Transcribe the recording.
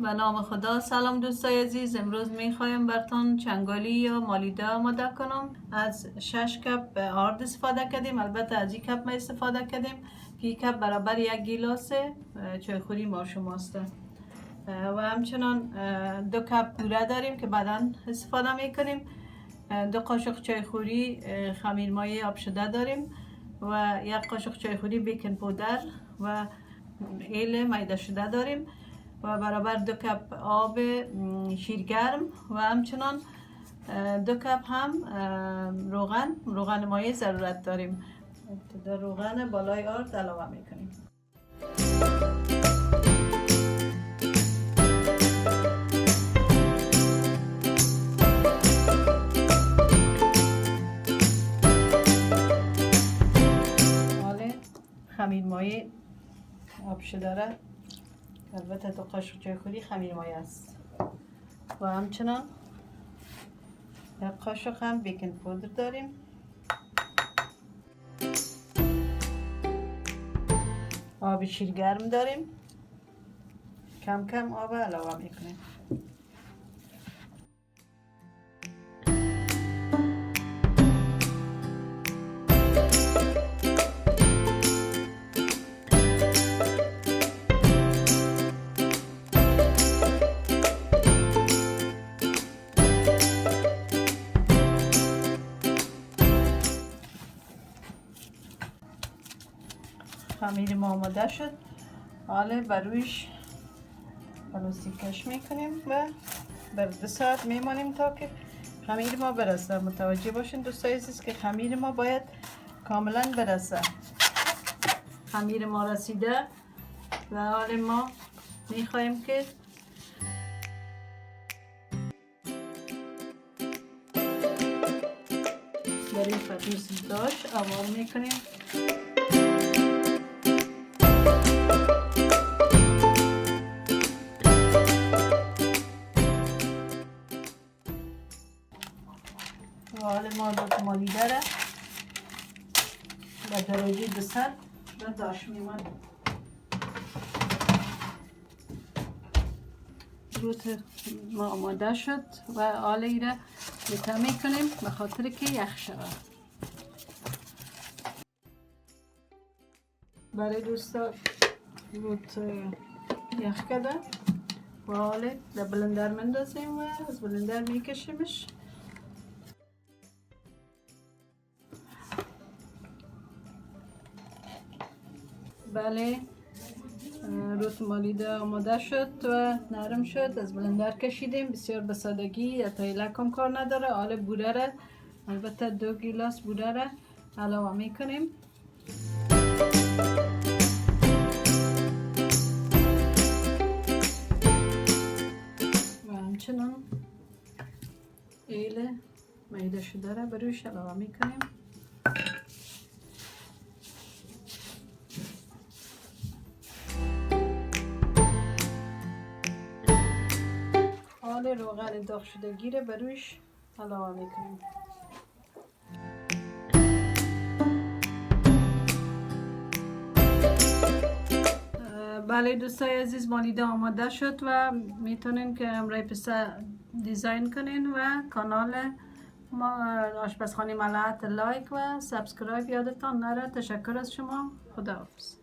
به نام خدا. سلام دوستای عزیز، امروز میخوایم براتون چنگالی یا مالیده آماده کنم. از 6 کپ آرد استفاده کردیم، البته از این کپ ما استفاده کردیم که این کپ برابر 1 گیلاس چایخوری ما شماست. و همچنان 2 کپ بوره داریم که بعدا استفاده میکنیم. 2 قاشق چایخوری خمیر مایه آب شده داریم و 1 قاشق چایخوری بیکن پودر و ایل میده شده داریم و برابر 2 کپ آب شیرگرم و همچنان 2 کپ هم روغن مایه ضرورت داریم. در روغن بالای آرد علاوه میکنیم. خمیر مایه آب شده را، البته 2 قاشق چایخوری خمیر مایه است و همچنان 1 قاشق هم بیکن پودر داریم. آب شیرگرم داریم، کم کم آب علاوه میکنیم. خمیر ما آماده شد. حالا بر رویش پلاستیک کش میکنیم و بر 2 ساعت میمانیم تا که خمیر ما برسه. متوجه باشین دوستای عزیز که خمیر ما باید کاملا برسه. خمیر ما رسیده و حالا ما میخوایم که در این فتیس داش آوار میکنیم. حالا ما روت مالیده را به درجه 200 و داش میمانیم. روت ما آماده شد و حالا ای را بته میکنیم به خاطر که یخ شود. برای دوستا روت یخ کرده و حالا در بلندر مندازیم و از بلندر میکشیمش. بله، روت مالیده آماده شد و نرم شد. از بلندر کشیدیم. بسیار به سادگی، حتی لکم کار نداره. حالا بوره را، البته 2 گیلاس بوره را علاوه میکنیم. و همچنان ایل میده شده را بروش علاوه میکنیم. حالا روغن داغ شدگی رو بروش علاوه میکنیم. بله دوستای عزیز، مالیده آماده شد و میتونین که امرای پسته دیزاین کنین و کانال ما آشپزخانه ملاحت لایک و سابسکرایب یادتان نره. تشکر از شما. خداحافظ.